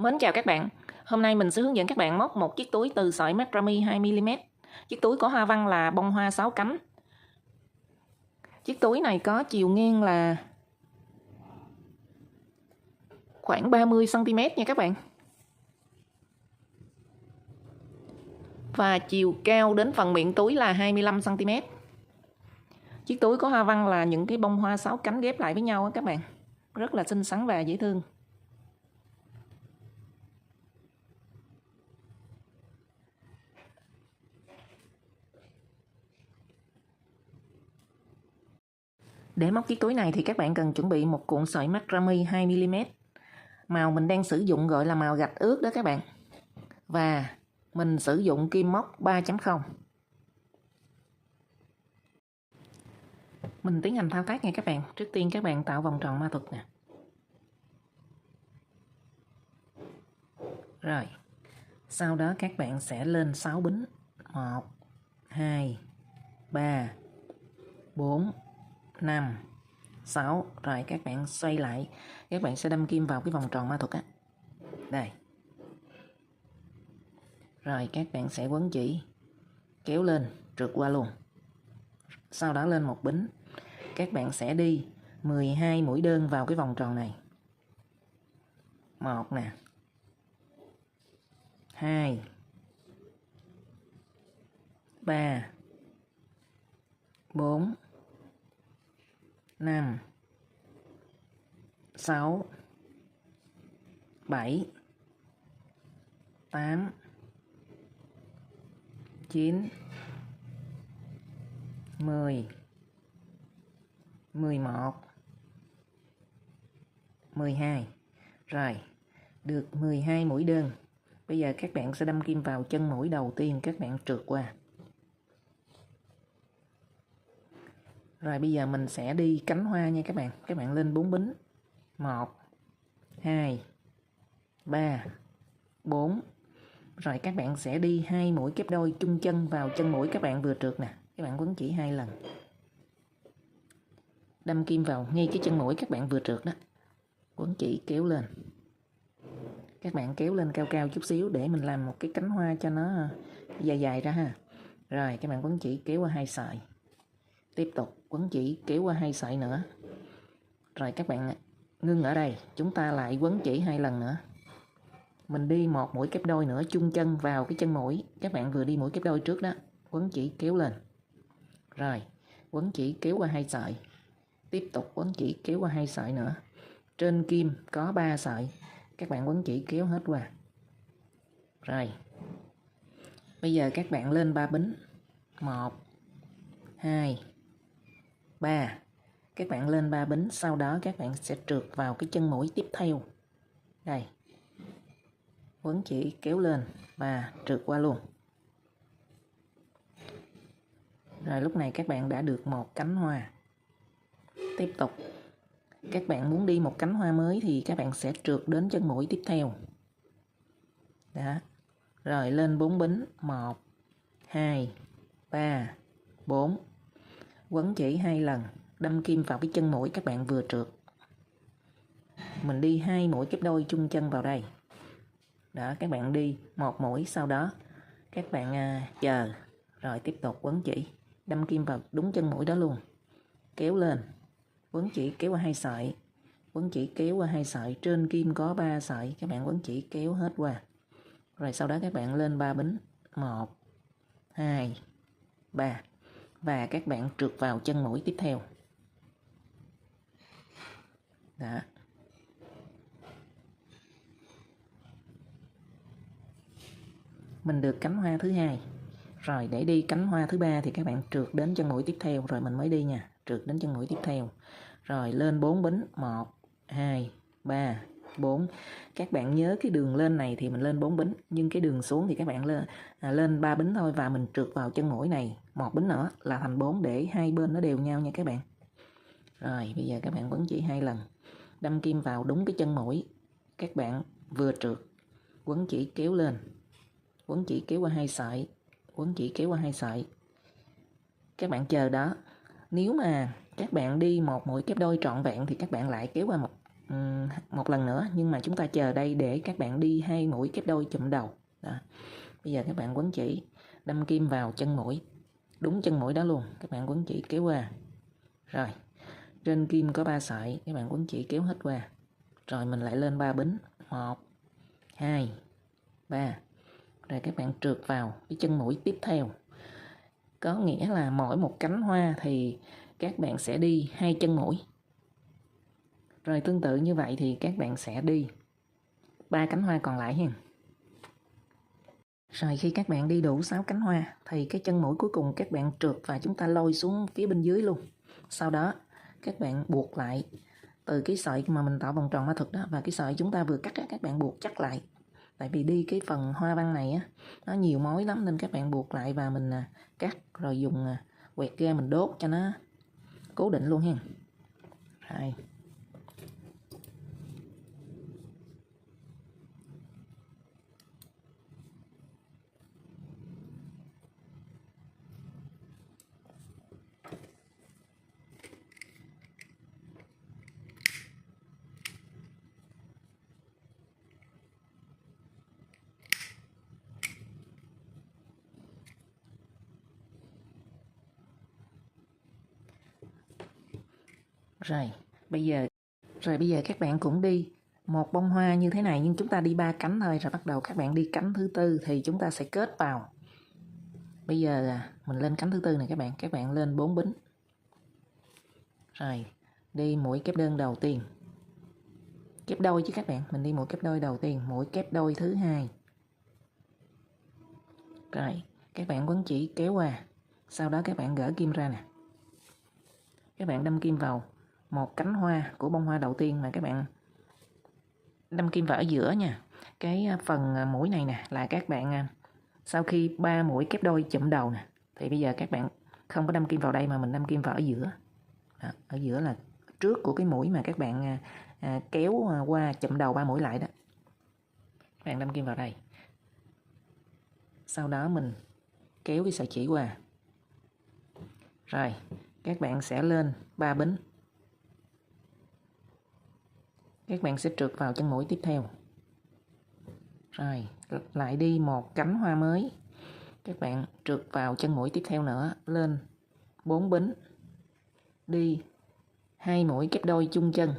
Mến chào các bạn. Hôm nay mình sẽ hướng dẫn các bạn móc một chiếc túi từ sợi macrame 2mm. Chiếc túi có hoa văn là bông hoa 6 cánh. Chiếc túi này có chiều ngang là khoảng 30cm nha các bạn. Và chiều cao đến phần miệng túi là 25cm. Chiếc túi có hoa văn là những cái bông hoa 6 cánh ghép lại với nhau á các bạn. Rất là xinh xắn và dễ thương. Để móc chiếc túi này thì các bạn cần chuẩn bị một cuộn sợi macrame 2mm. Màu mình đang sử dụng gọi là màu gạch ướt đó các bạn. Và mình sử dụng kim móc 3.0. Mình tiến hành thao tác nha các bạn. Trước tiên các bạn tạo vòng tròn ma thuật nè. Rồi. Sau đó các bạn sẽ lên 6 bính. 1, 2, 3, 4, 5, 6. Rồi các bạn xoay lại. Các bạn sẽ đâm kim vào cái vòng tròn ma thuật á. Đây. Rồi các bạn sẽ quấn chỉ, kéo lên, trượt qua luôn. Sau đó lên một bính. Các bạn sẽ đi 12 mũi đơn vào cái vòng tròn này. 1 nè. 2, 3, 4, 5, 6, 7, 8, 9, 10, 11, 12. Rồi, được 12 mũi đơn. Bây giờ các bạn sẽ đâm kim vào chân mũi đầu tiên, các bạn trượt qua. Rồi bây giờ mình sẽ đi cánh hoa nha các bạn. Các bạn lên 4 bính. 1, 2, 3, 4. Rồi các bạn sẽ đi 2 mũi kép đôi chung chân vào chân mũi các bạn vừa trượt nè. Các bạn quấn chỉ 2 lần. Đâm kim vào ngay cái chân mũi các bạn vừa trượt đó. Quấn chỉ kéo lên. Các bạn kéo lên cao cao chút xíu để mình làm một cái cánh hoa cho nó dài dài ra ha. Rồi các bạn quấn chỉ kéo qua 2 sợi. Tiếp tục quấn chỉ kéo qua 2 sợi nữa. Rồi các bạn ngưng ở đây, chúng ta lại quấn chỉ 2 lần nữa. Mình đi một mũi kép đôi nữa chung chân vào cái chân mũi các bạn vừa đi mũi kép đôi trước đó. Quấn chỉ kéo lên. Rồi quấn chỉ kéo qua 2 sợi. Tiếp tục quấn chỉ kéo qua 2 sợi nữa. Trên kim có 3 sợi. Các bạn quấn chỉ kéo hết qua. Rồi. Bây giờ các bạn lên 3 bính. 1, 2, 3. Các bạn lên 3 bính. Sau đó các bạn sẽ trượt vào cái chân mũi tiếp theo. Đây. Quấn chỉ kéo lên và trượt qua luôn. Rồi lúc này các bạn đã được một cánh hoa. Tiếp tục. Các bạn muốn đi một cánh hoa mới thì các bạn sẽ trượt đến chân mũi tiếp theo. Đó. Rồi lên 4 bính. 1, 2, 3, 4. Quấn chỉ 2 lần. Đâm kim vào cái chân mũi các bạn vừa trượt. Mình đi 2 mũi kép đôi chung chân vào đây. Đó, các bạn đi một mũi, sau đó các bạn chờ. Rồi tiếp tục quấn chỉ. Đâm kim vào đúng chân mũi đó luôn. Kéo lên. Quấn chỉ kéo qua 2 sợi. Quấn chỉ kéo qua 2 sợi. Trên kim có 3 sợi. Các bạn quấn chỉ kéo hết qua. Rồi sau đó các bạn lên 3 bính. 1, 2, 3. Và các bạn trượt vào chân mũi tiếp theo. Đó. Mình được cánh hoa thứ 2. Rồi để đi cánh hoa thứ 3 thì các bạn trượt đến chân mũi tiếp theo rồi mình mới đi nha. Trượt đến chân mũi tiếp theo. Rồi lên 4 bính. 1, 2, 3, 4. Các bạn nhớ cái đường lên này thì mình lên 4 bính. Nhưng cái đường xuống thì các bạn lên 3 bính thôi. Và mình trượt vào chân mũi này 1 bính nữa là thành 4 để hai bên nó đều nhau nha các bạn. Rồi bây giờ các bạn quấn chỉ 2 lần. Đâm kim vào đúng cái chân mũi các bạn vừa trượt. Quấn chỉ kéo lên. Quấn chỉ kéo qua 2 sợi. Quấn chỉ kéo qua 2 sợi. Các bạn chờ đó. Nếu mà các bạn đi một mũi kép đôi trọn vẹn thì các bạn lại kéo qua một lần nữa, nhưng mà chúng ta chờ đây để các bạn đi 2 mũi kép đôi chụm đầu. Đó. Bây giờ các bạn quấn chỉ, đâm kim vào chân mũi, đúng chân mũi đó luôn, các bạn quấn chỉ kéo qua. Rồi, trên kim có 3 sợi, các bạn quấn chỉ kéo hết qua. Rồi mình lại lên 3 bính, 1, 2, 3. Rồi các bạn trượt vào cái chân mũi tiếp theo. Có nghĩa là mỗi một cánh hoa thì các bạn sẽ đi 2 chân mũi. Rồi tương tự như vậy thì các bạn sẽ đi 3 cánh hoa còn lại hen. Rồi khi các bạn đi đủ 6 cánh hoa thì cái chân mũi cuối cùng các bạn trượt và chúng ta lôi xuống phía bên dưới luôn. Sau đó các bạn buộc lại từ cái sợi mà mình tạo vòng tròn ma thuật đó, và cái sợi chúng ta vừa cắt các bạn buộc chắc lại. Tại vì đi cái phần hoa văn này á, nó nhiều mối lắm nên các bạn buộc lại và mình cắt rồi dùng quẹt ga mình đốt cho nó cố định luôn hen. Rồi. Rồi bây giờ các bạn cũng đi một bông hoa như thế này, nhưng chúng ta đi 3 cánh thôi. Rồi bắt đầu các bạn đi cánh thứ tư thì chúng ta sẽ kết vào. Bây giờ mình lên cánh thứ tư này các bạn lên 4 bính. Rồi đi mũi kép đơn đầu tiên, kép đôi chứ các bạn, mình đi mũi kép đôi đầu tiên, mũi kép đôi thứ hai. Rồi các bạn quấn chỉ kéo qua, sau đó các bạn gỡ kim ra nè, các bạn đâm kim vào một cánh hoa của bông hoa đầu tiên mà các bạn đâm kim vào ở giữa nha. Cái phần mũi này nè là các bạn sau khi 3 mũi kép đôi chụm đầu nè, thì bây giờ các bạn không có đâm kim vào đây mà mình đâm kim vào ở giữa. Đó, ở giữa là trước của cái mũi mà các bạn kéo qua chụm đầu 3 mũi lại đó. Các bạn đâm kim vào đây. Sau đó mình kéo cái sợi chỉ qua. Rồi, các bạn sẽ lên 3 bính. Các bạn sẽ trượt vào chân mũi tiếp theo. Rồi, lại đi một cánh hoa mới. Các bạn trượt vào chân mũi tiếp theo nữa, lên 4 bính. Đi 2 mũi kép đôi chung chân.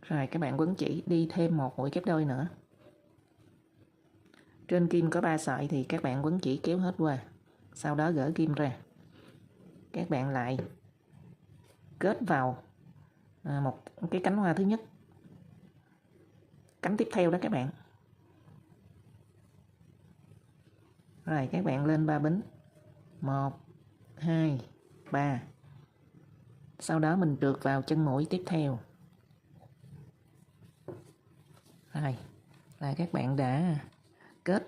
Rồi các bạn quấn chỉ đi thêm một mũi kép đôi nữa. Trên kim có 3 sợi thì các bạn quấn chỉ kéo hết qua. Sau đó gỡ kim ra. Các bạn lại kết vào một cái cánh hoa thứ nhất. Cánh tiếp theo đó các bạn. Rồi các bạn lên 3 bính. 1, 2, 3. Sau đó mình trượt vào chân mũi tiếp theo. Rồi là các bạn đã kết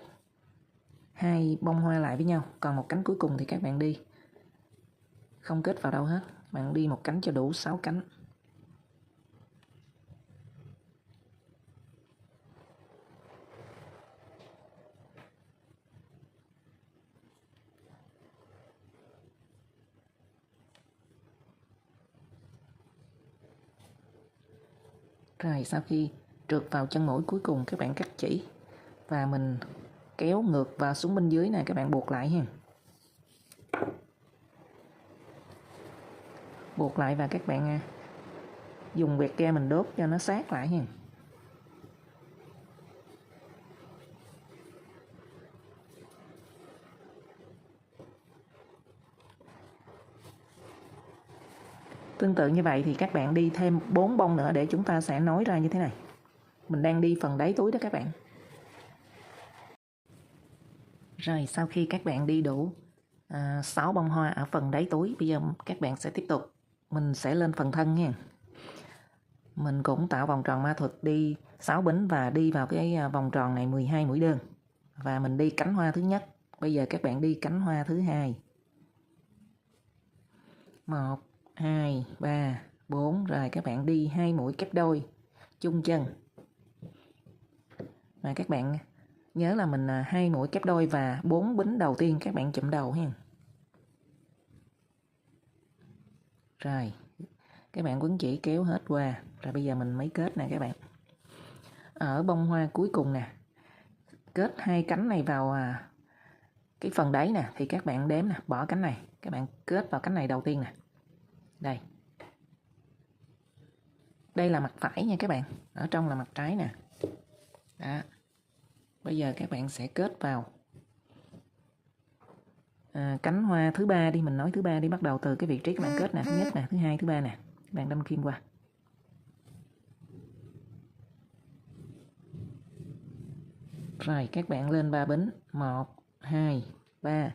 2 bông hoa lại với nhau. Còn một cánh cuối cùng thì các bạn đi không kết vào đâu hết. Bạn đi một cánh cho đủ 6 cánh. Rồi sau khi trượt vào chân mũi cuối cùng các bạn cắt chỉ và mình kéo ngược vào xuống bên dưới này, các bạn buộc lại ha. Buộc lại và các bạn dùng quẹt ga mình đốt cho nó sát lại ha. Tương tự như vậy thì các bạn đi thêm 4 bông nữa để chúng ta sẽ nối ra như thế này. Mình đang đi phần đáy túi đó các bạn. Rồi sau khi các bạn đi đủ 6 bông hoa ở phần đáy túi, bây giờ các bạn sẽ tiếp tục. Mình sẽ lên phần thân nha. Mình cũng tạo vòng tròn ma thuật đi 6 bính và đi vào cái vòng tròn này 12 mũi đơn. Và mình đi cánh hoa thứ nhất. Bây giờ các bạn đi cánh hoa thứ hai. 1, 2, 3, 4. Rồi các bạn đi 2 mũi kép đôi chung chân. Và các bạn nhớ là mình 2 mũi kép đôi và 4 bính đầu tiên các bạn chụm đầu ha. Rồi, các bạn quấn chỉ kéo hết qua. Rồi bây giờ mình mới kết nè các bạn. Ở bông hoa cuối cùng nè, kết hai cánh này vào cái phần đáy nè, thì các bạn đếm nè, bỏ cánh này, các bạn kết vào cánh này đầu tiên nè. Đây. Đây là mặt phải nha các bạn, ở trong là mặt trái nè. Đó. Bây giờ các bạn sẽ kết vào cánh hoa thứ ba đi, mình nói thứ ba đi, bắt đầu từ cái vị trí các bạn kết nè, thứ nhất nè, thứ hai, thứ ba nè, các bạn đâm kim qua. Rồi các bạn lên 3 bính, 1, 2, 3.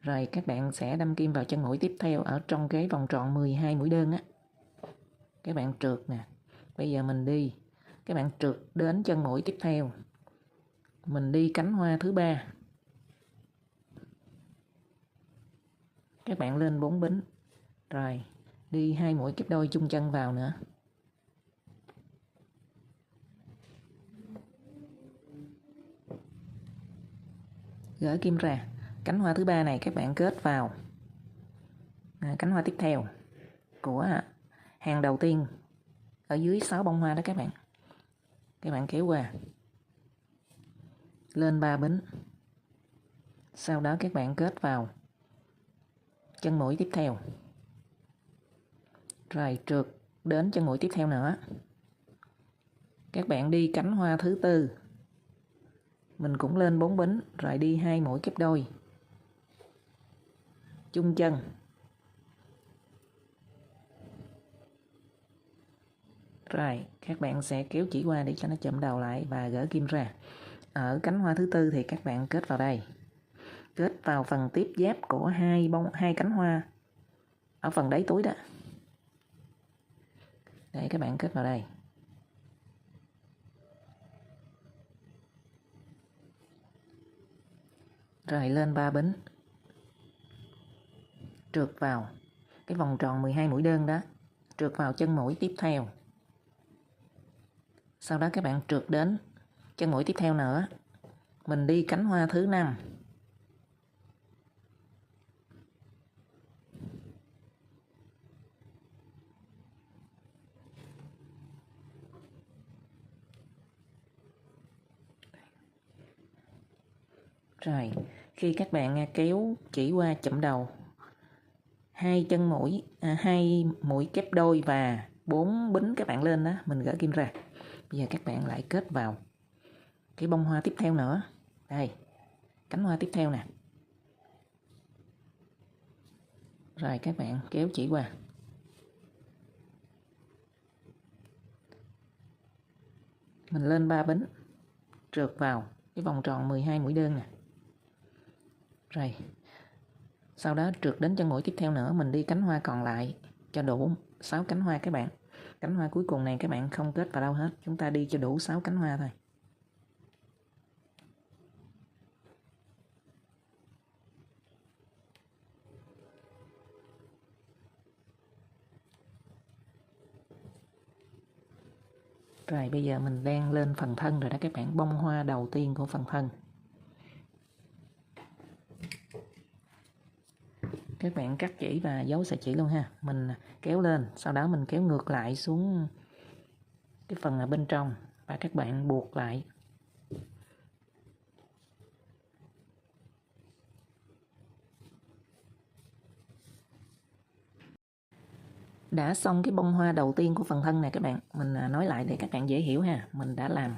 Rồi các bạn sẽ đâm kim vào chân mũi tiếp theo ở trong cái vòng tròn 12 mũi đơn á. Các bạn trượt nè. Bây giờ mình đi, các bạn trượt đến chân mũi tiếp theo. Mình đi cánh hoa thứ ba. Các bạn lên 4 bính. Rồi, đi 2 mũi kép đôi chung chân vào nữa. Gỡ kim ra. Cánh hoa thứ ba này các bạn kết vào cánh hoa tiếp theo của hàng đầu tiên ở dưới 6 bông hoa đó các bạn. Các bạn kéo qua. Lên 3 bính. Sau đó các bạn kết vào chân mũi tiếp theo. Rồi trượt đến chân mũi tiếp theo nữa. Các bạn đi cánh hoa thứ tư. Mình cũng lên 4 bính, rồi đi 2 mũi kép đôi. Chung chân. Rồi, các bạn sẽ kéo chỉ qua để cho nó chụm đầu lại và gỡ kim ra. Ở cánh hoa thứ tư thì các bạn kết vào đây. Kết vào phần tiếp giáp của hai cánh hoa ở phần đáy túi đó. Để các bạn kết vào đây. Rồi lên 3 bính. Trượt vào cái vòng tròn 12 mũi đơn đó. Trượt vào chân mũi tiếp theo. Sau đó các bạn trượt đến chân mũi tiếp theo nữa. Mình đi cánh hoa thứ 5. Rồi, khi các bạn kéo chỉ qua chụm đầu, 2 mũi kép đôi và 4 bính các bạn lên đó, mình gỡ kim ra. Bây giờ các bạn lại kết vào cái bông hoa tiếp theo nữa. Đây, cánh hoa tiếp theo nè. Rồi các bạn kéo chỉ qua. Mình lên 3 bính, trượt vào cái vòng tròn 12 mũi đơn nè. Rồi, sau đó trượt đến chân mũi tiếp theo nữa, mình đi cánh hoa còn lại cho đủ 6 cánh hoa các bạn. Cánh hoa cuối cùng này các bạn không kết vào đâu hết, chúng ta đi cho đủ 6 cánh hoa thôi. Rồi bây giờ mình đang lên phần thân rồi đó các bạn, bông hoa đầu tiên của phần thân. Các bạn cắt chỉ và giấu sợi chỉ luôn ha. Mình kéo lên, sau đó mình kéo ngược lại xuống cái phần ở bên trong và các bạn buộc lại. Đã xong cái bông hoa đầu tiên của phần thân này các bạn. Mình nói lại để các bạn dễ hiểu ha. Mình đã làm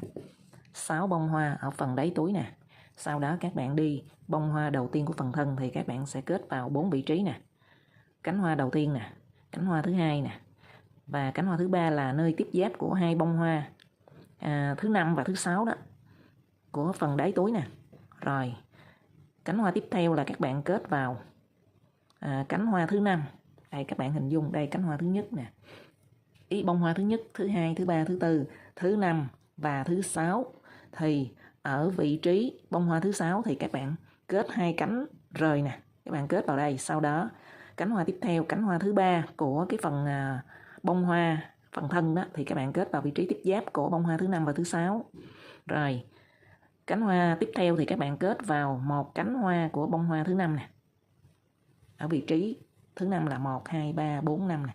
6 bông hoa ở phần đáy túi nè. Sau đó các bạn đi bông hoa đầu tiên của phần thân thì các bạn sẽ kết vào 4 vị trí nè. Cánh hoa đầu tiên nè, cánh hoa thứ hai nè, và cánh hoa thứ ba là nơi tiếp giáp của hai bông hoa thứ 5 và thứ 6 đó của phần đáy túi nè. Rồi cánh hoa tiếp theo là các bạn kết vào cánh hoa thứ 5. Đây các bạn hình dung đây, cánh hoa thứ nhất nè. Ý bông hoa thứ nhất, thứ hai, thứ ba, thứ tư, thứ 5 và thứ 6 thì ở vị trí bông hoa thứ 6 thì các bạn kết hai cánh rời nè, các bạn kết vào đây. Sau đó cánh hoa tiếp theo, cánh hoa thứ ba của cái phần bông hoa phần thân đó thì các bạn kết vào vị trí tiếp giáp của bông hoa thứ 5 và thứ 6. Rồi cánh hoa tiếp theo thì các bạn kết vào một cánh hoa của bông hoa thứ 5 nè, ở vị trí thứ 5 là 1 2 3 4 5 nè.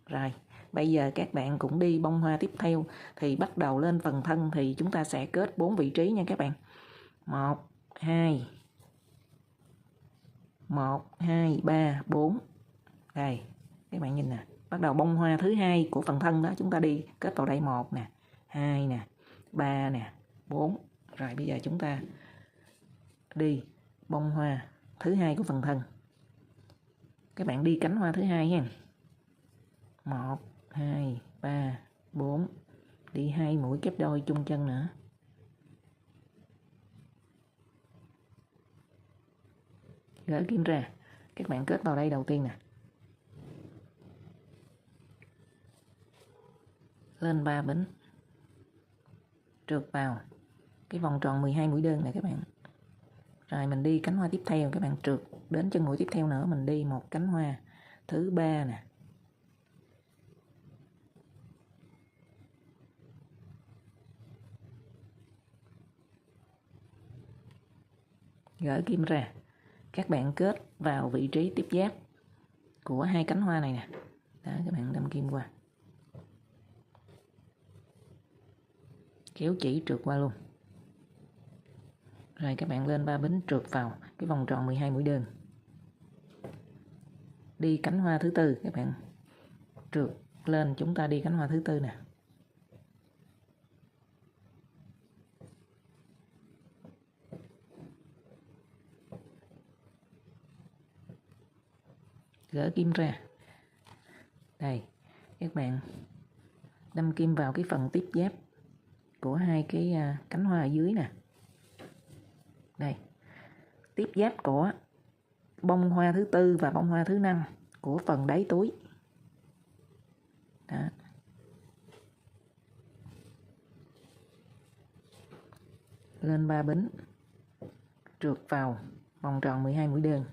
Rồi, bây giờ các bạn cũng đi bông hoa tiếp theo, thì bắt đầu lên phần thân thì chúng ta sẽ kết 4 vị trí nha các bạn. 1 2 3 4. Đây, các bạn nhìn nè, bắt đầu bông hoa thứ 2 của phần thân đó, chúng ta đi kết vào đây 1 nè, 2 nè, 3 nè, 4. Rồi bây giờ chúng ta đi bông hoa thứ 2 của phần thân. Các bạn đi cánh hoa thứ 2 ha. 1 2 3 4. Đi 2 mũi kép đôi chung chân nữa. Gỡ kim ra. Các bạn kết vào đây đầu tiên nè. Lên 3 bính. Trượt vào cái vòng tròn 12 mũi đơn này các bạn. Rồi mình đi cánh hoa tiếp theo, các bạn trượt đến chân mũi tiếp theo nữa, mình đi một cánh hoa thứ 3 nè. Gỡ kim ra. Các bạn kết vào vị trí tiếp giáp của 2 cánh hoa này nè. Đó, các bạn đâm kim qua. Kéo chỉ trượt qua luôn. Rồi các bạn lên 3 bính trượt vào cái vòng tròn 12 mũi đơn. Đi cánh hoa thứ 4, các bạn trượt lên, chúng ta đi cánh hoa thứ 4 nè. Gỡ kim ra. Đây, các bạn đâm kim vào cái phần tiếp giáp của 2 cái cánh hoa ở dưới nè. Đây, tiếp giáp của bông hoa thứ 4 và bông hoa thứ 5 của phần đáy túi. Đó. Lên 3 bính, trượt vào vòng tròn 12 mũi đơn.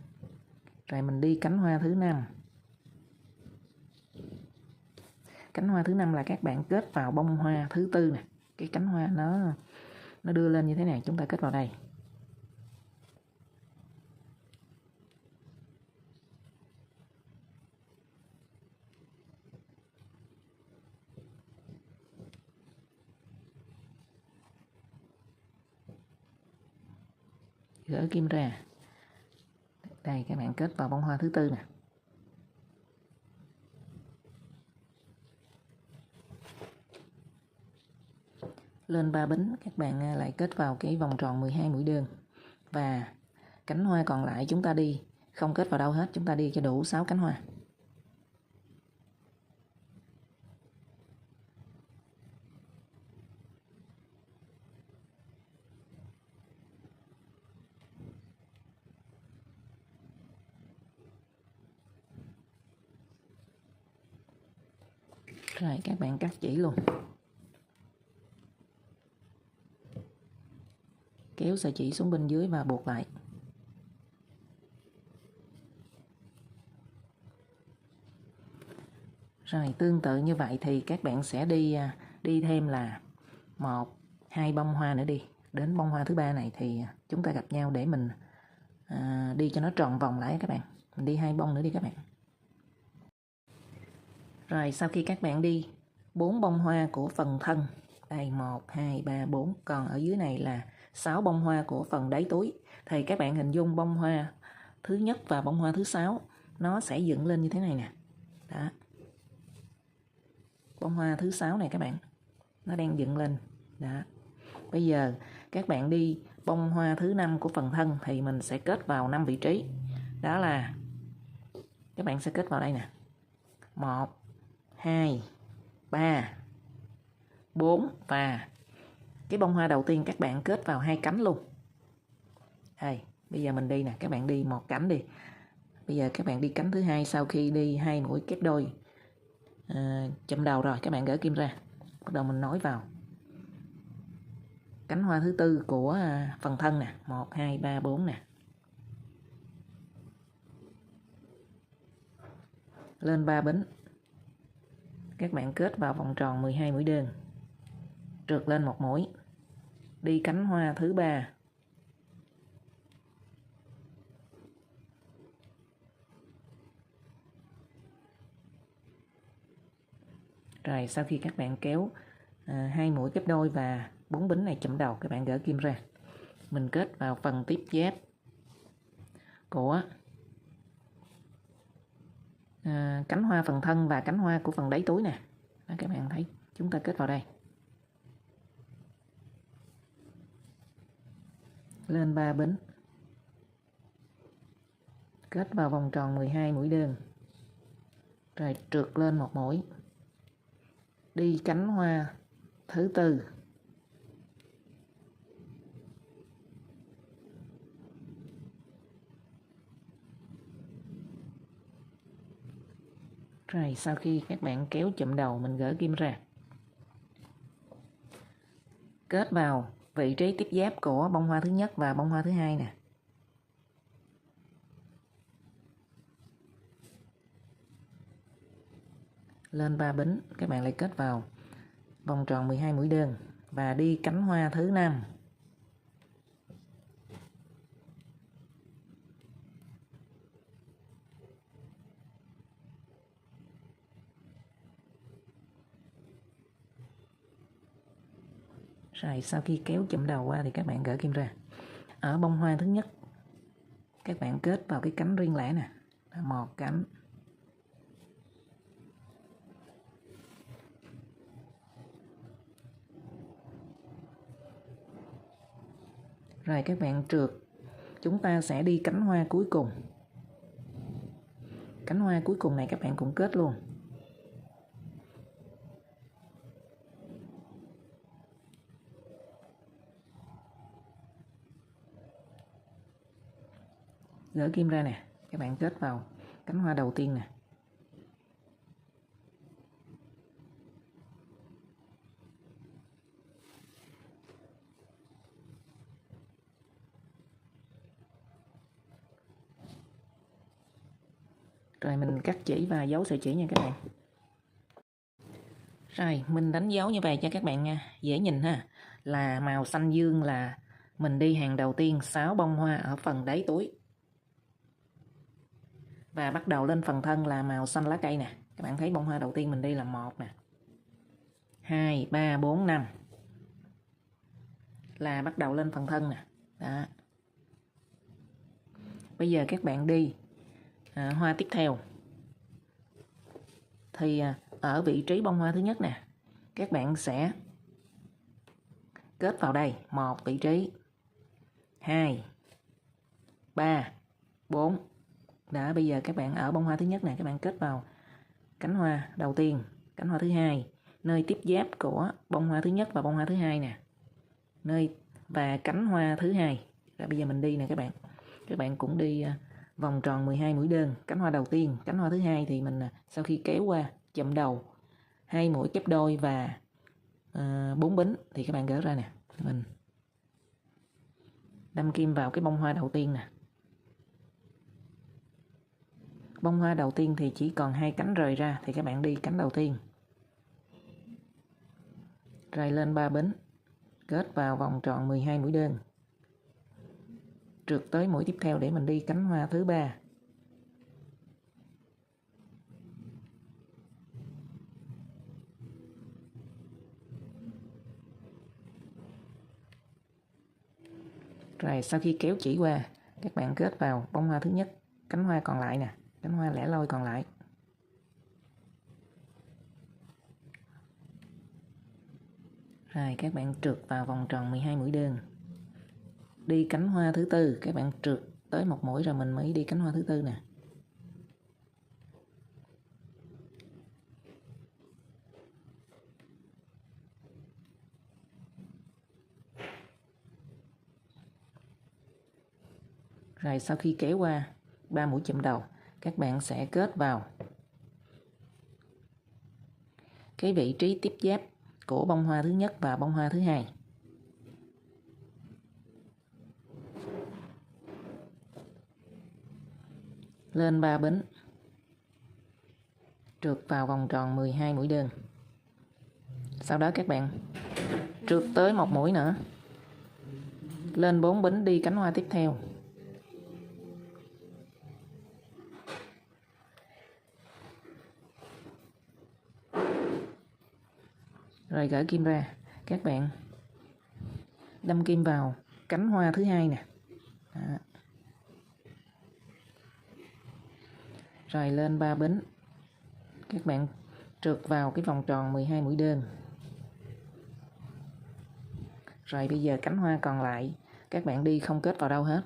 Rồi mình đi cánh hoa thứ 5. Cánh hoa thứ 5 là các bạn kết vào bông hoa thứ 4 nè. Cái cánh hoa nó đưa lên như thế này, chúng ta kết vào đây. Gỡ kim ra. Đây, các bạn kết vào bông hoa thứ 4 nè. Lên 3 bính, các bạn lại kết vào cái vòng tròn 12 mũi đơn. Và cánh hoa còn lại chúng ta đi không kết vào đâu hết, chúng ta đi cho đủ 6 cánh hoa. Rồi các bạn cắt chỉ luôn. Kéo sợi chỉ xuống bên dưới và buộc lại. Rồi tương tự như vậy thì các bạn sẽ đi thêm là 1 2 bông hoa nữa đi. Đến bông hoa thứ 3 này thì chúng ta gặp nhau để mình đi cho nó tròn vòng lại các bạn. Mình đi 2 bông nữa đi các bạn. Rồi sau khi các bạn đi 4 bông hoa của phần thân. Đây 1 2 3 4, còn ở dưới này là 6 bông hoa của phần đáy túi. Thì các bạn hình dung bông hoa thứ nhất và bông hoa thứ 6 nó sẽ dựng lên như thế này nè. Đó. Bông hoa thứ 6 này các bạn, nó đang dựng lên. Đó. Bây giờ các bạn đi bông hoa thứ 5 của phần thân thì mình sẽ kết vào 5 vị trí. Đó là các bạn sẽ kết vào đây nè. 1 2 3 4 và cái bông hoa đầu tiên các bạn kết vào 2 cánh luôn. Đây, bây giờ mình đi nè, các bạn đi 1 cánh đi. Bây giờ các bạn đi cánh thứ 2 sau khi đi 2 mũi kép đôi châm đầu rồi, các bạn gỡ kim ra. Bắt đầu mình nối vào cánh hoa thứ 4 của phần thân nè, 1 2 3 4 nè. Lên 3 bính. Các bạn kết vào vòng tròn 12 mũi đơn. Trượt lên 1 mũi. Đi cánh hoa thứ 3. Rồi sau khi các bạn kéo 2 mũi kép đôi và 4 bính này chụm đầu, các bạn gỡ kim ra. Mình kết vào phần tiếp giáp của cánh hoa phần thân và cánh hoa của phần đáy túi nè. Đó, các bạn thấy chúng ta kết vào đây. Lên 3 bính. Kết vào vòng tròn 12 mũi đơn. Rồi trượt lên một mũi. Đi cánh hoa thứ tư. Rồi sau khi các bạn kéo chụm đầu, mình gỡ kim ra. Kết vào vị trí tiếp giáp của bông hoa thứ nhất và bông hoa thứ hai nè. Lên 3 bính, các bạn lại kết vào vòng tròn 12 mũi đơn và đi cánh hoa thứ 5. Rồi sau khi kéo chụm đầu qua thì các bạn gỡ kim ra. Ở bông hoa thứ nhất, các bạn kết vào cái cánh riêng lẻ nè, một cánh. Rồi các bạn trượt, chúng ta sẽ đi cánh hoa cuối cùng. Cánh hoa cuối cùng này các bạn cũng kết luôn. Gỡ kim ra nè, các bạn kết vào cánh hoa đầu tiên nè. Rồi mình cắt chỉ và dấu sợi chỉ nha các bạn. Rồi mình đánh dấu như vậy cho các bạn nha, dễ nhìn ha. Là màu xanh dương là mình đi hàng đầu tiên 6 bông hoa ở phần đáy túi. Và bắt đầu lên phần thân là màu xanh lá cây nè. Các bạn thấy bông hoa đầu tiên mình đi là 1 nè, 2, 3, 4, 5. Là bắt đầu lên phần thân nè. Đó. Bây giờ các bạn đi hoa tiếp theo. Thì ở vị trí bông hoa thứ nhất nè, các bạn sẽ kết vào đây 1 vị trí, 2, 3, 4. Đó, bây giờ các bạn ở bông hoa thứ nhất nè, các bạn kết vào cánh hoa đầu tiên, cánh hoa thứ hai, nơi tiếp giáp của bông hoa thứ nhất và bông hoa thứ hai nè, nơi và cánh hoa thứ hai. Rồi bây giờ mình đi nè các bạn cũng đi vòng tròn 12 mũi đơn. Cánh hoa đầu tiên, cánh hoa thứ hai thì mình sau khi kéo qua chụm đầu 2 mũi kép đôi và 4 bính thì các bạn gỡ ra nè. Mình đâm kim vào cái bông hoa đầu tiên nè. Bông hoa đầu tiên thì chỉ còn 2 cánh rời ra thì các bạn đi cánh đầu tiên. Rồi lên 3 bính, kết vào vòng tròn 12 mũi đơn. Trượt tới mũi tiếp theo để mình đi cánh hoa thứ 3. Rồi sau khi kéo chỉ qua, các bạn kết vào bông hoa thứ nhất, cánh hoa còn lại nè, cánh hoa lẻ loi còn lại. Rồi các bạn trượt vào vòng tròn 12 mũi đơn. Đi cánh hoa thứ tư, các bạn trượt tới một mũi rồi mình mới đi cánh hoa thứ tư nè. Rồi sau khi kéo qua 3 mũi chụm đầu, các bạn sẽ kết vào cái vị trí tiếp giáp của bông hoa thứ nhất và bông hoa thứ hai. Lên 3 bính, trượt vào vòng tròn 12 mũi đơn. Sau đó các bạn trượt tới một mũi nữa, lên 4 bính đi cánh hoa tiếp theo. Rồi gỡ kim ra, các bạn đâm kim vào cánh hoa thứ hai nè. Đó. Rồi lên 3 bính, các bạn trượt vào cái vòng tròn 12 mũi đơn. Rồi bây giờ cánh hoa còn lại các bạn đi không kết vào đâu hết.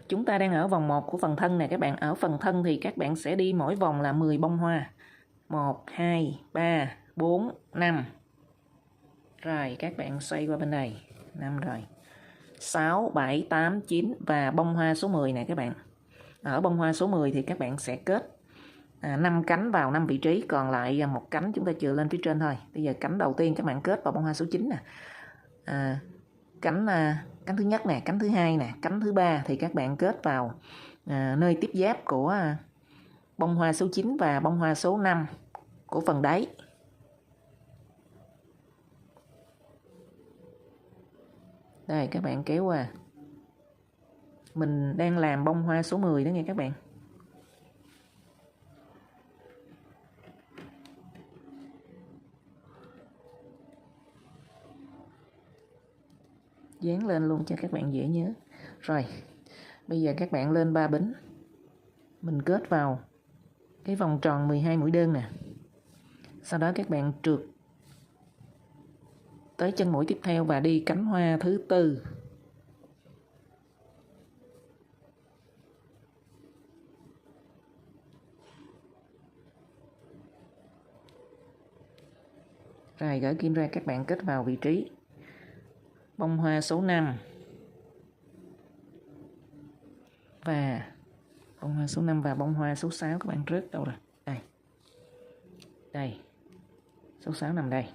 Chúng ta đang ở vòng 1 của phần thân nè các bạn. Ở phần thân thì các bạn sẽ đi mỗi vòng là 10 bông hoa. 1, 2, 3, 4, 5. Rồi các bạn xoay qua bên này. 5 rồi. 6, 7, 8, 9 và bông hoa số 10 nè các bạn. Ở bông hoa số 10 thì các bạn sẽ kết 5 cánh vào 5 vị trí. Còn lại một cánh chúng ta chừa lên phía trên thôi. Bây giờ cánh đầu tiên các bạn kết vào bông hoa số 9 nè. Cánh thứ nhất nè, cánh thứ hai nè, cánh thứ ba thì các bạn kết vào nơi tiếp giáp của bông hoa số 9 và bông hoa số 5 của phần đáy. Đây các bạn kéo qua. Mình đang làm bông hoa số 10 đó nghe các bạn. Dán lên luôn cho các bạn dễ nhớ. Rồi, bây giờ các bạn lên 3 bính. Mình kết vào cái vòng tròn 12 mũi đơn nè. Sau đó các bạn trượt tới chân mũi tiếp theo và đi cánh hoa thứ tư. Rồi gỡ kim ra, các bạn kết vào vị trí bông hoa số 5 và bông hoa số 5 và bông hoa số 6 các bạn rớt đâu rồi? Đây. Đây. Số 6 nằm đây.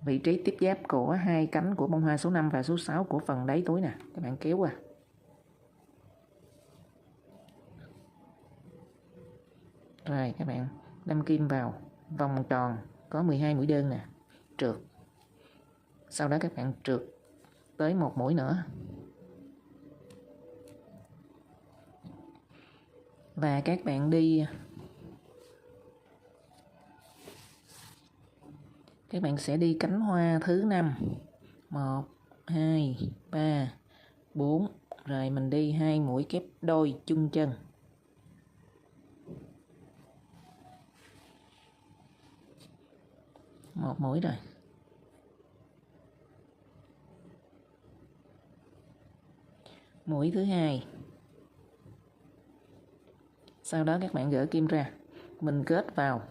Vị trí tiếp giáp của hai cánh của bông hoa số 5 và số 6 của phần đáy túi nè, các bạn kéo qua. Rồi các bạn đâm kim vào vòng tròn có 12 mũi đơn nè, trượt. Sau đó các bạn trượt tới một mũi nữa. Và các bạn đi, các bạn sẽ đi cánh hoa thứ 5. 1, 2, 3, 4. Rồi mình đi 2 mũi kép đôi chung chân. Một mũi rồi. Mũi thứ hai. Sau đó các bạn gỡ kim ra. Mình kết vào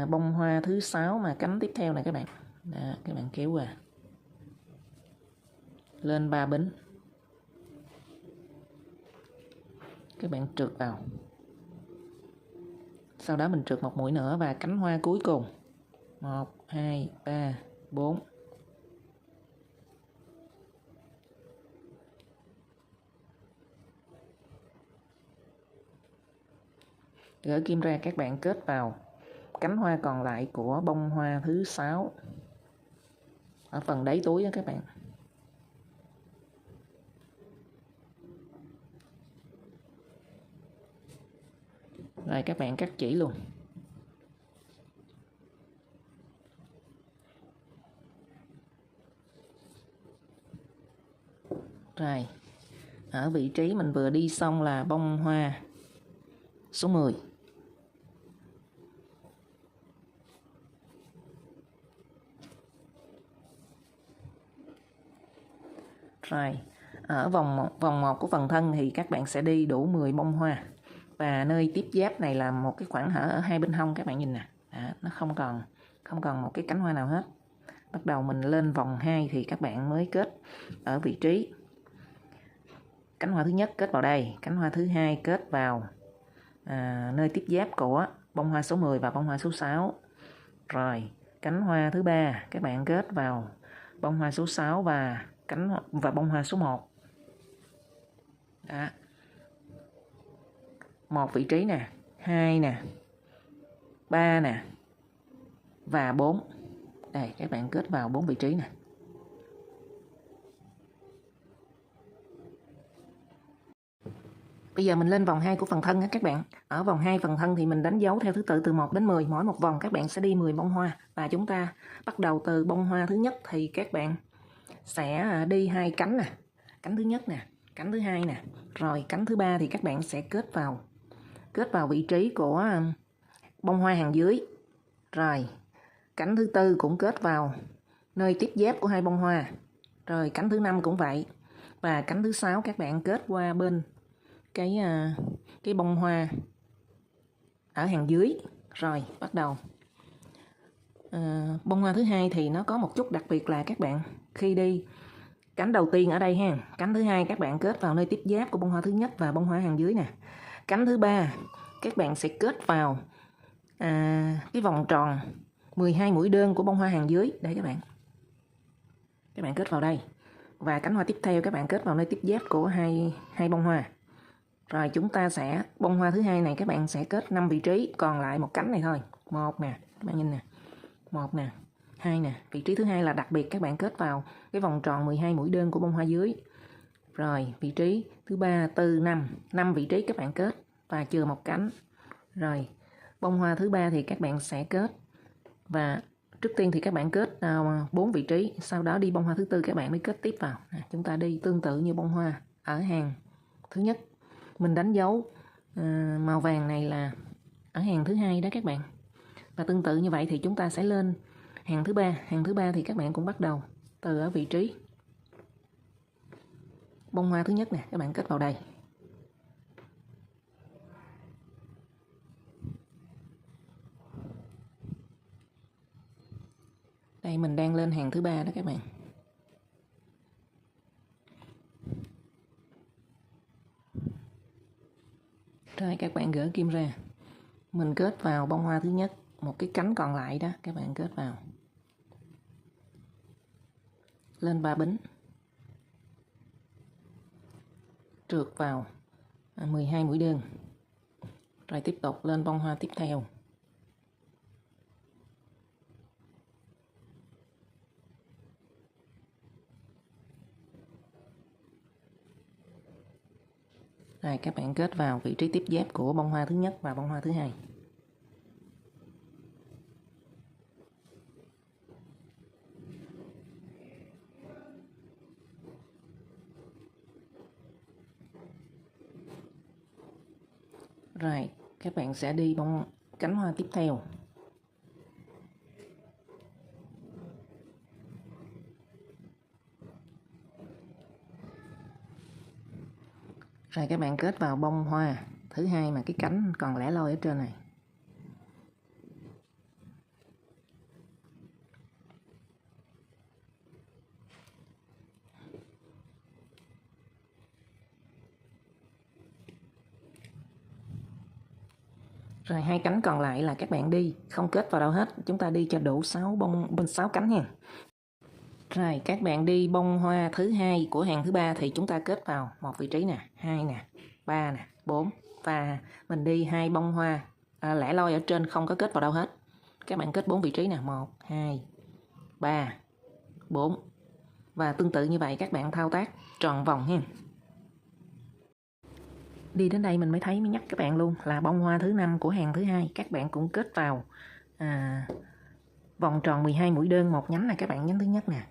bông hoa thứ 6 mà cánh tiếp theo này các bạn. Đó, các bạn kéo qua. Lên 3 bính. Các bạn trượt vào. Sau đó mình trượt một mũi nữa và cánh hoa cuối cùng. 1, 2, 3, 4. Gỡ kim ra, các bạn kết vào cánh hoa còn lại của bông hoa thứ 6 ở phần đáy túi đó các bạn. Rồi các bạn cắt chỉ luôn. Rồi ở vị trí mình vừa đi xong là bông hoa số 10. Rồi, ở vòng 1 của phần thân thì các bạn sẽ đi đủ 10 bông hoa. Và nơi tiếp giáp này là một cái khoảng hở ở hai bên hông, các bạn nhìn nè. Nó không còn một cái cánh hoa nào hết. Bắt đầu mình lên vòng 2 thì các bạn mới kết ở vị trí cánh hoa thứ nhất kết vào đây, cánh hoa thứ hai kết vào nơi tiếp giáp của bông hoa số 10 và bông hoa số 6. Rồi, cánh hoa thứ ba các bạn kết vào bông hoa số 6 và bông hoa số 1. Đó. 1 vị trí nè, 2 nè, 3 nè và 4. Đây, các bạn kết vào 4 vị trí nè. Bây giờ mình lên vòng 2 của phần thân á các bạn. Ở vòng 2 phần thân thì mình đánh dấu theo thứ tự từ 1 đến 10. Mỗi một vòng các bạn sẽ đi 10 bông hoa. Và chúng ta bắt đầu từ bông hoa thứ nhất thì các bạn sẽ đi 2 cánh nè. Cánh thứ nhất nè, cánh thứ hai nè. Rồi cánh thứ ba thì các bạn sẽ kết vào vị trí của bông hoa hàng dưới. Rồi cánh thứ tư cũng kết vào nơi tiếp giáp của hai bông hoa. Rồi cánh thứ 5 cũng vậy. Và cánh thứ 6 các bạn kết qua bên cái bông hoa ở hàng dưới. Rồi bắt đầu bông hoa thứ hai thì nó có một chút đặc biệt là các bạn khi đi cánh đầu tiên ở đây ha, cánh thứ hai các bạn kết vào nơi tiếp giáp của bông hoa thứ nhất và bông hoa hàng dưới nè. Cánh thứ ba các bạn sẽ kết vào cái vòng tròn 12 mũi đơn của bông hoa hàng dưới đây các bạn kết vào đây. Và cánh hoa tiếp theo các bạn kết vào nơi tiếp giáp của hai bông hoa. Rồi chúng ta sẽ bông hoa thứ hai này các bạn sẽ kết 5 vị trí, còn lại một cánh này thôi. 1 nè, các bạn nhìn nè. 1 nè, 2 nè, vị trí thứ hai là đặc biệt các bạn kết vào cái vòng tròn 12 mũi đơn của bông hoa dưới. Rồi, vị trí thứ 3, 4, 5, 5 vị trí các bạn kết và chừa một cánh. Rồi, bông hoa thứ ba thì các bạn sẽ kết và trước tiên thì các bạn kết 4 vị trí, sau đó đi bông hoa thứ tư các bạn mới kết tiếp vào. Chúng ta đi tương tự như bông hoa ở hàng thứ nhất. Mình đánh dấu màu vàng này là ở hàng thứ hai đó các bạn. Và tương tự như vậy thì chúng ta sẽ lên hàng thứ ba. Hàng thứ ba thì các bạn cũng bắt đầu từ ở vị trí bông hoa thứ nhất nè, các bạn kết vào đây. Đây mình đang lên hàng thứ ba đó các bạn. Rồi các bạn gỡ kim ra. Mình kết vào bông hoa thứ nhất, một cái cánh còn lại đó các bạn kết vào. Lên 3 bính. Trượt vào 12 mũi đơn. Rồi tiếp tục lên bông hoa tiếp theo. Rồi các bạn kết vào vị trí tiếp giáp của bông hoa thứ nhất và bông hoa thứ hai. Rồi các bạn sẽ đi cánh hoa tiếp theo. Rồi các bạn kết vào bông hoa thứ hai mà cái cánh còn lẻ loi ở trên này. Rồi hai cánh còn lại là các bạn đi không kết vào đâu hết, chúng ta đi cho đủ 6 cánh nha. Rồi các bạn đi bông hoa thứ hai của hàng thứ ba thì chúng ta kết vào một vị trí nè, 2 nè, 3 nè, 4 và mình đi hai bông hoa lẻ loi ở trên không có kết vào đâu hết. Các bạn kết 4 vị trí nè, 1, 2, 3, 4. Và tương tự như vậy các bạn thao tác tròn vòng ha. Đi đến đây mình mới nhắc các bạn luôn là bông hoa thứ 5 của hàng thứ hai các bạn cũng kết vào vòng tròn 12 mũi đơn một nhánh này các bạn, nhánh thứ nhất nè.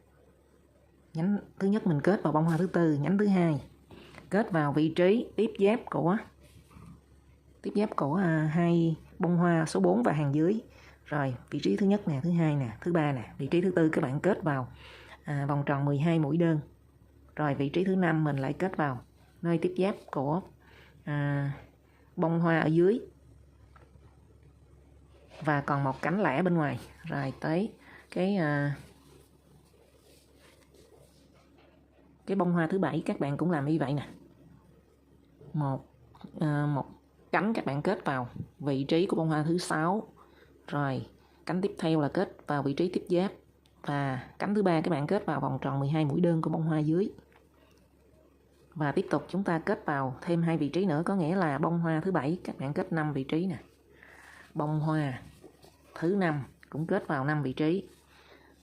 Nhánh thứ nhất mình kết vào bông hoa thứ tư, nhánh thứ hai. kết vào vị trí tiếp giáp của hai bông hoa số 4 và hàng dưới. Rồi vị trí thứ nhất nè, thứ hai nè, thứ ba nè, vị trí thứ tư các bạn kết vào vòng tròn 12 mũi đơn. Rồi vị trí thứ năm mình lại kết vào nơi tiếp giáp của bông hoa ở dưới, và còn một cánh lẻ bên ngoài. Rồi tới cái bông hoa thứ bảy các bạn cũng làm như vậy nè, một cánh các bạn kết vào vị trí của bông hoa thứ 6. Rồi cánh tiếp theo là kết vào vị trí tiếp giáp, và cánh thứ ba các bạn kết vào vòng tròn 12 mũi đơn của bông hoa dưới. Và tiếp tục chúng ta kết vào thêm 2 vị trí nữa, có nghĩa là bông hoa thứ 7 các bạn kết 5 vị trí nè. Bông hoa thứ 5 cũng kết vào 5 vị trí.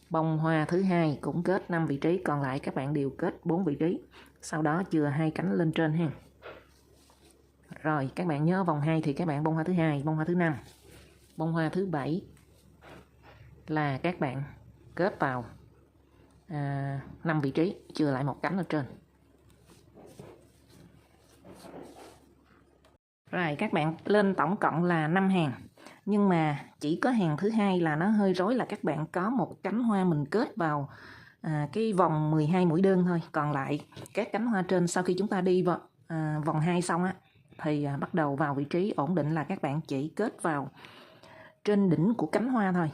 Bông hoa thứ 2 cũng kết 5 vị trí, còn lại các bạn đều kết 4 vị trí. Sau đó chừa 2 cánh lên trên ha. Rồi các bạn nhớ vòng 2 thì các bạn bông hoa thứ 2, bông hoa thứ 5, bông hoa thứ 7 là các bạn kết vào 5 vị trí, chừa lại một cánh ở trên. Rồi các bạn lên tổng cộng là 5 hàng. Nhưng mà chỉ có hàng thứ hai là nó hơi rối, là các bạn có một cánh hoa mình kết vào cái vòng 12 mũi đơn thôi. Còn lại các cánh hoa trên sau khi chúng ta đi vào vòng 2 xong á, thì bắt đầu vào vị trí ổn định là các bạn chỉ kết vào trên đỉnh của cánh hoa thôi.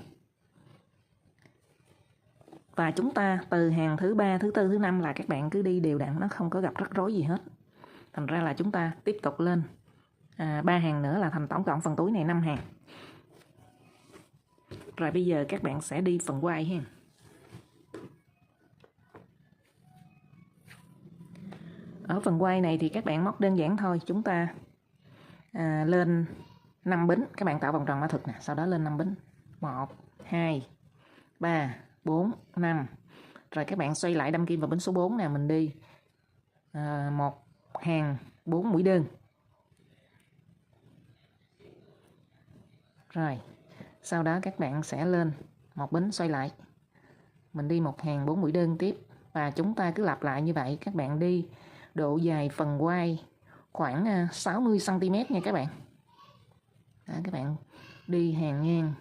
Và chúng ta từ hàng thứ 3, thứ 4, thứ 5 là các bạn cứ đi đều đặn, nó không có gặp rắc rối gì hết. Thành ra là chúng ta tiếp tục lên 3 hàng nữa là thành tổng cộng phần túi này 5 hàng. Rồi bây giờ các bạn sẽ đi phần quai ha. Ở phần quai này thì các bạn móc đơn giản thôi. Chúng ta lên 5 bính. Các bạn tạo vòng tròn mã thực nè. Sau đó lên 5 bính. 1, 2, 3, 4, 5. Rồi các bạn xoay lại đâm kim vào bính số 4 nè. Mình đi một hàng 4 mũi đơn. Rồi sau đó các bạn sẽ lên một bính xoay lại, mình đi một hàng 4 mũi đơn tiếp, và chúng ta cứ lặp lại như vậy. Các bạn đi độ dài phần quai khoảng 60 cm nha các bạn. Đó, các bạn đi hàng ngang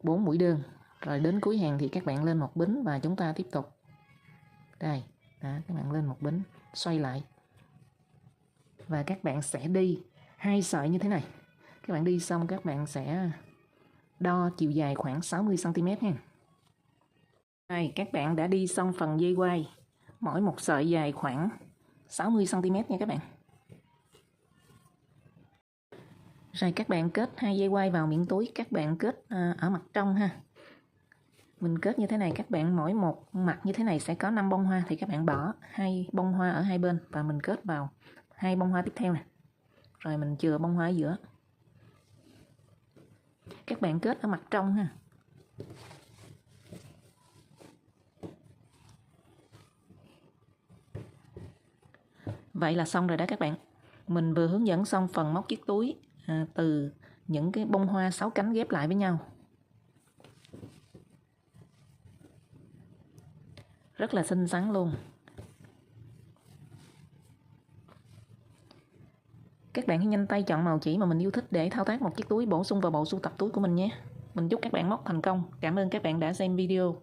4 mũi đơn, rồi đến cuối hàng thì các bạn lên một bính và chúng ta tiếp tục. Đây, đó, các bạn lên một bính xoay lại, và các bạn sẽ đi 2 sợi như thế này. Các bạn đi xong các bạn sẽ đo chiều dài khoảng 60 cm ha. Đây, các bạn đã đi xong phần dây quai, mỗi một sợi dài khoảng 60 cm nha các bạn. Rồi các bạn kết 2 dây quai vào miệng túi, các bạn kết ở mặt trong ha. Mình kết như thế này, các bạn mỗi một mặt như thế này sẽ có 5 bông hoa, thì các bạn bỏ 2 bông hoa ở hai bên và mình kết vào 2 bông hoa tiếp theo nè. Rồi mình chừa bông hoa ở giữa. Các bạn kết ở mặt trong ha. Vậy là xong rồi đó các bạn. Mình vừa hướng dẫn xong phần móc chiếc túi từ những cái bông hoa 6 cánh ghép lại với nhau. Rất là xinh xắn luôn. Các bạn hãy nhanh tay chọn màu chỉ mà mình yêu thích để thao tác một chiếc túi bổ sung vào bộ sưu tập túi của mình nhé. Mình chúc các bạn móc thành công. Cảm ơn các bạn đã xem video.